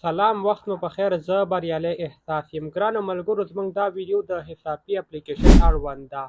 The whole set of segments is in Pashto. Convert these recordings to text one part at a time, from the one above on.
سلام وخت مو پخیر زه بریالی احساس یم ګرانو ملګرو زموږ دا ویډیو د حسابي اپلیکیشن اړوند ده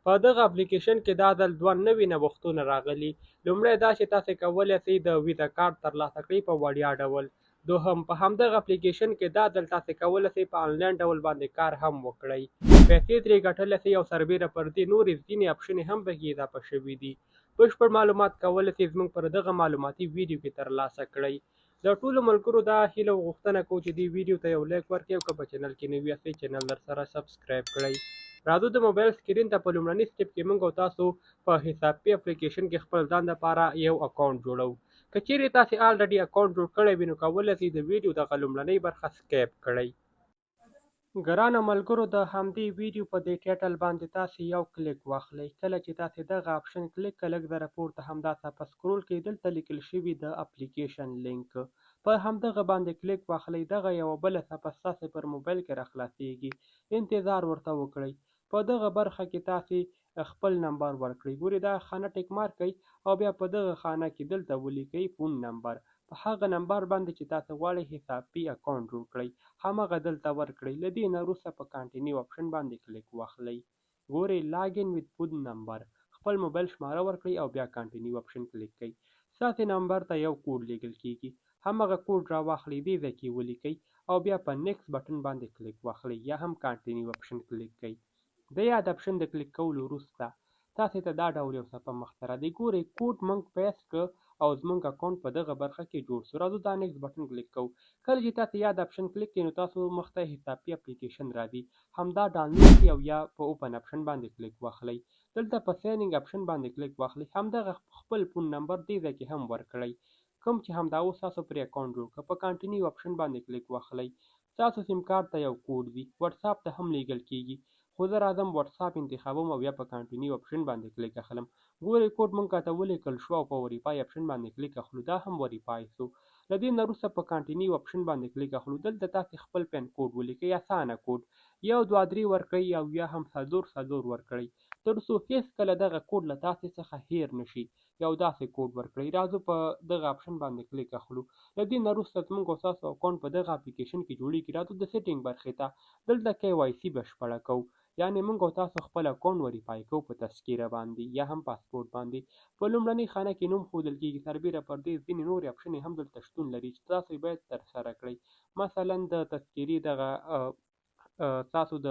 په دغه اپلیکیشن کې دا ځل دوه نوي نوښتونه راغلي لومړی دا چې تاسې کولی سئ د ویزا کارت ترلاسه کړئ په وړیا ډول دوهم په همدغه اپلیکیشن کې دا ځل تاسې کولی سئ په آنلاین ډول باندې کار هم وکړئ پیسې ترې ګټلی سئ او سربیره پر دې نورې ځینې اپشنې هم پکې اضافه شوي دي بشپړ معلومات کولی سئ زموږ پر دغه معلوماتي ویډیو کې ترلاسه کړئ د ټولو ملګرو دا هیله او غوښتنه کوو چې دې ویډیو ته یو لایک ورکړئ او که په چینل کې نوي یاستئ چینل درسره سبسکرایب کړئ راځو د موبایل سکرین ته په لومړني سټپ کې موږ او تاسو په حسابي اپلیکیشن کې خپل ځان لپاره یو اکاونټ جوړو که چیرې تاسې آلریډي اکاونټ جوړ کړی وي نو کولی سئ د ویډیو دغه لومړنۍ برخه سکیپ کړئ ګرانو ملګرو د همدې ویډیو په دې ټایټل باندې تاسې یو کلیک واخلئ کله چې تاسې دغه آپشن کلیک کړئ لږ ذره پورته همدا څپه سکرول کړئ دلته لیکل شوي د اپلیکیشن لینک په همدغه باندې کلیک واخلئ دغه یوه بله څپه ستاسې پر موبایل کې راخلاصیږي انتظار ورته وکړئ په دغه برخه کې تاسې خپل نمبر ورکړئ ګورئ دا خانه ټیک مارک کړئ او بیا په دغه خانه کې دلته ولیکئ فون نمبر په هغه نمبر باندې چې تاسو غواړئ حسابي اکاونټ جوړ کړئ همغه دلته ورکړئ له دې نه وروسته په کانټینیو آپشن باندې کلیک واخلئ ګورئ لاګین وذ فون نمبر خپل موبایل شماره ورکړئ او بیا کانټینیو آپشن کلیک کړئ ستاسې نمبر ته یو کوډ لیږل کیږي همغه کوډ راواخلئ دې ځای کې ولیکئ او بیا په نیکسټ بټن باندې کلیک واخلئ یا هم کانټینیو آپشن کلیک کړئ د یاد آپشن د کلیک کولو وروسته تاسې ته دا ډول یو څپه مخته راځي ګورئ کوډ موږ پیسټ کړ او زموږ اکاونټ په دغه برخه کې جوړ شو راځو دا نیکسټ بټن کلیک کوو کله چې تاسې یاد آپشن کلیک کړئ نو تاسو مخ ته حسابي اپلیکیشن راځي همدا ډاونلوډ کړئ او یا په اوپن آپشن باندې کلیک واخلئ دلته په ساینینګ آپشن باندې کلیک واخلئ همدغه خپل فون نمبر دې ځای کې هم ورکړئ کوم چې همدا اوس تاسو پرې اکاونټ جوړ کړ په کانټینیو آپشن باندې کلیک واخلئ ستاسو سیم کارت ته یو کوډ وي وټساپ ته هم لیږل کیږي خو زه راځم وټساپ انتخابوم او بیا په کانټینیو آپشن باندې کلیک اخلم ګورئ کوډ موږ ته ولیکل شو او په وریفای آپشن باندې کلیک اخلو دا هم وریفای شو له دې نه وروسته په کانټینیو آپشن باندې کلیک اخلو دلته تاسې خپل پین کوډ ولیکئ اسانه کوډ 1 2 3 ورکړئ او یا هم څلور ورکړئ تر څو هیڅکله دغه کوډ له تاسې څخه هیر نشي یو داسې کوډ ورکړئ راځو په دغه آپشن باندې کلیک اخلو له دې نه وروسته زموږ او ستاسو اکاونټ په دغه اپلیکیشن کې جوړیږي راځو د سیټینګ برخې ته دلته KYC بشپړه کوو یعنې موږ او تاسو خپل اکاونټ وریفای کوو په تذکیره باندې یا هم پاسپورټ باندې په لومړنۍ خانه کې نوم ښودل کیږي سربیره پر دې ځینې نورې اپشنې هم دلته شتون لري چې تاسو یې باید ترسره کړئ مثلا د تذکیرې دغه تاسو د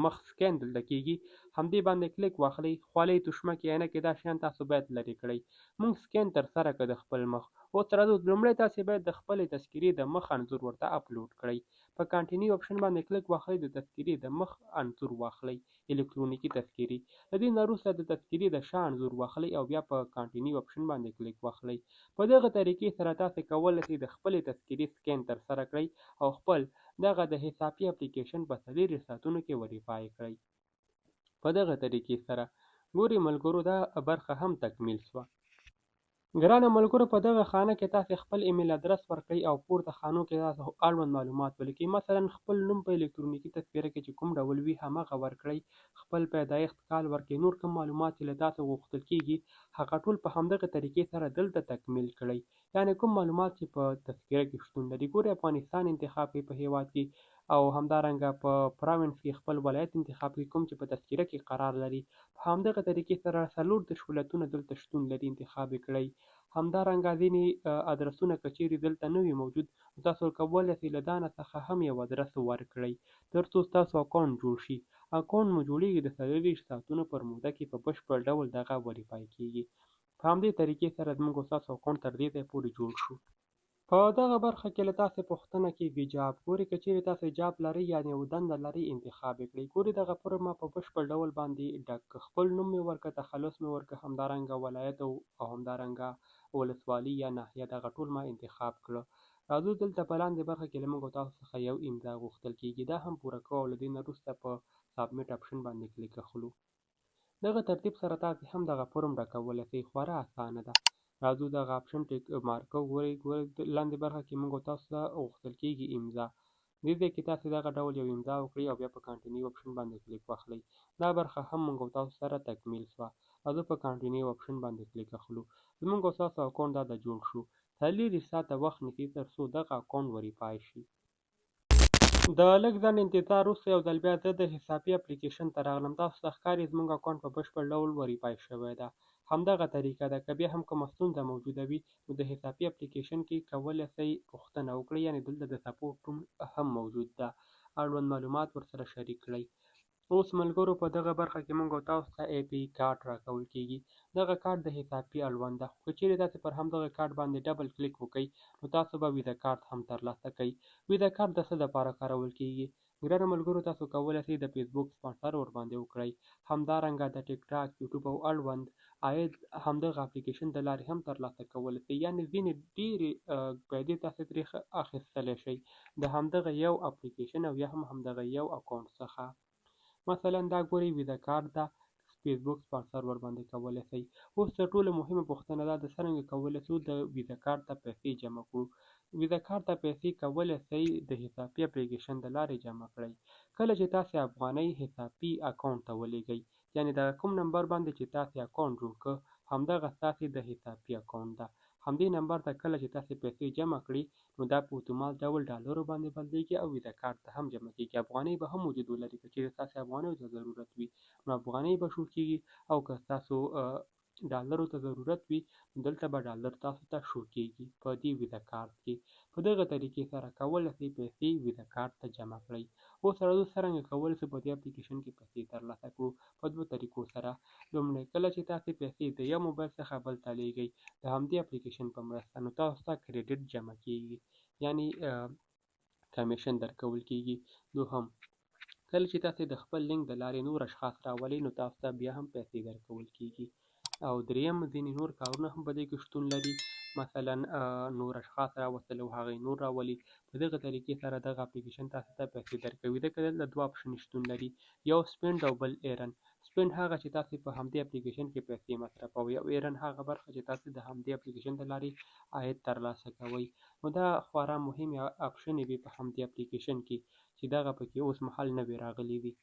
مخ سکین دلته کیږي همدې باندې کلیک واخلئ خولۍ تشمکې عینکې دا شیان تاسو باید لرې کړئ موږ سکین ترسره کړ د خپل مخ اوس راځو لومړی تاسې باید د خپلې تذکیرې د مخ انځور ورته اپلوډ کړئ په کانټینیو آپشن باندې کلیک واخلئ د تذکیرې د مخ انځور واخلئ الکترونیکي تذکیرې له دې نه وروسته د تذکیرې د شا انځور واخلئ او بیا په کانټینیو آپشن باندې کلیک واخلئ په دغه طریقې سره تاسې کولی شئ د خپلې تذکیرې سکین ترسره کړئ او خپل دغه د حسابي اپلیکیشن په 4 ساعتونو کې وریفای کړئ په دغه طریقې سره ګورئ ملګرو دا برخه هم تکمیل شوه ګرانو ملګرو په دغه خانه کې تاسې خپل ایمیل ادرس ورکړئ او پورته خانو کې تاسو اړوند معلومات ولیکئ مثلا خپل نوم په الکترونیکي تذکره کې چې کوم ډول وي همغه ورکړئ خپل پیدایښت کال ورکړئ نور کوم معلومات چې له تاسو غوښتل کیږي هغه ټول په همدغه طریقې سره دلته تکمیل کړئ یعنې کوم معلومات چې په تذکره کې شتون لري ګورئ افغانستان انتخاب کړئ په هیواد کې او همدارنګه په پراوینس کې خپل ولایت انتخاب کړئ کوم چې په تذکره کې قرار لري په همدغه طریقې سره 34 ولایتونه دلته شتون لري انتخاب یې کړئ همدارنګه ځینې ادرسونه که چیرې دلته نه وي موجود تاسو کولی شئ له دا نه څخه هم یو ادرس ورکړئ تر څو ستاسو اکاونټ جوړ شي اکاونټ مو جوړیږي د 24 ساعتونو پر موده کې په بشپړ ډول دغه وریفای کیږي په همدې طریقې سره زموږ او ستاسو اکاونټ تر دې ځایه پورې جوړ شو په دغه برخه کې له تاسې پوښتنه کیږي جاب ګورئ که چیرې تاسې جاب لرئ یعنې یو دنده لرئ انتخاب یې کړئ ګورئ دغه فورم ما په بشپړ ډول باندې ډک کړ خپل نوم مې ورکړ تخلص مې ورکړ همدارنګه ولایت او همدارنګه ولسوالي یا ناحیه دغه ټول ما انتخاب کړه راځو دلته په لاندې برخه کې له موږ او تاسو څخه یو امضا غوښتل کیږي دا هم پوره کوو او له دې نه وروسته په سابمیټ آپشن باندې کلیک اخلو دغه ترتیب سره تاسې هم دغه فورم ډکولی شئ خورا اسانه ده راځو دغه آپشن ټیک مارک کوو ګورئ لاندې برخه کې موږ او تاسو ته غوښتل کیږي امضا دې ځای کې تاسې دغه ډول یو امضا وکړئ او بیا په کانټینیو آپشن باندې کلیک واخلئ دا برخه هم موږ او تاسو سره تکمیل شوه راځو په کانټینیو آپشن باندې کلیک اخلو زموږ او ستاسو اکاونټ دا د جوړ شو څلېرویشت ساعته وخت نیسي تر څو دغه اکاونټ وریفای شي. د لږ ځنډ انتظار وروسته یو ځل بیا زه د حسابي اپلیکیشن ته راغلم. تاسو ته ښکاري زموږ اکاونټ په بشپړ ډول وریفای شوی ده. همدغه طریقه ده. که بیا هم کومه ستونزه موجوده وي نو د حسابي اپلیکیشن کې کولی شئ پوښتنه وکړئ، یعنې دلته د سپورټ روم هم موجود ده. اړوند معلومات ورسره شریک کړئ. اوس ملګرو په دغه برخه کې موږ او تاسو ته اې پي کارت راکول کېږي. دغه کارت د حسابي اړوند ده، خو که چیرې تاسې پر همدغه کارت باندې ډبل کلیک وکړئ نو تاسو به ویزا کارت هم ترلاسه کوئ. ویزا کارت د څه لپاره کارول کېږي؟ ګرانو ملګرو، تاسو کولی شئ د فیسبوک سپانسر ورباندې وکړئ، همدارنګه د ټیک ټاک، یوټیوب او اړوند عاید همدغه اپلیکیشن د لارې هم ترلاسه کولی شئ. یعنې ځینې ډېرې پیسې تاسې ترې اخیستلی شئ د همدغه یو اپلیکیشن او یا هم همدغه یو اکاونټ څخه. مثلا دا ګورئ ویزا کارت ده، فیسبوک سپانسر ورباندې کولی شئ. اوس تر ټولو مهمه پوښتنه دا ده څرنګه کولی شو د ویزا کارت ته پیسې جمع کړو. ویزا کارت ته پیسې کولی شئ د حسابي اپلیکیشن د لارې جمع کړئ. کله چې تاسې افغانۍ حسابي اکاونټ ته ولېږئ، یعنې د کوم نمبر باندې چې تاسې اکاونټ جوړ کړ همدغه ستاسې د حسابي اکاونټ ده. همدې نمبر ته کله چې تاسې پیسې جمع کړي نو دا په اتومات ډول ډالرو باندې بدلېږي او ویزا کارت ته هم جمع کېږي. افغانۍ به هم وجود ولري، که چېرې تاسې افغانیو ته ضرورت وي نو افغانۍ به شو کېږي، او که تاسو ډالرو ته ضرورت وي نو دلته به ډالر تاسو ته شو کېږي په دې ویزا کارت کې. په دغه طریقې سره کولی شئ پیسې ویزا کارت ته جمع کړئ. اوس راځو څرنګه کولی شو په دې اپلیکیشن کې پیسې ترلاسه کړو. په دوو طریقو سره. لومړی کله چې تاسې پیسې د یو موبایل څخه بل ته لیږئ د همدې اپلیکیشن په مرسته نو تاسو ته کریډټ جمع کېږي، یعنې کمیشن درکول کېږي. دوهم کله چې تاسې د خپل لینک د لارې نور اشخاص راولئ نو تاسو ته بیا هم پیسې درکول کېږي. او دریم ځینې نور کارونه هم په دې کې شتون لري، مثلا نور اشخاص راوستل او هغوی نور راولي. په دغه طریقې سره دغه اپلیکیشن تاسو ته پیسې درکوي. ځکه دلته دوه اپشن شتون لري، یو سپینډ او بل ایرن. سپینډ هغه چې تاسې په همدې اپلیکیشن کې پیسې مصرفوئ، او ایرن هغه برخه چې تاسې د همدې اپلیکیشن د لارې عاید ترلاسه کوئ. نو دا خورا مهمې اپشنې وي په همدې اپلیکیشن کې چې دغه پکې اوس مهال نوې راغلي دي.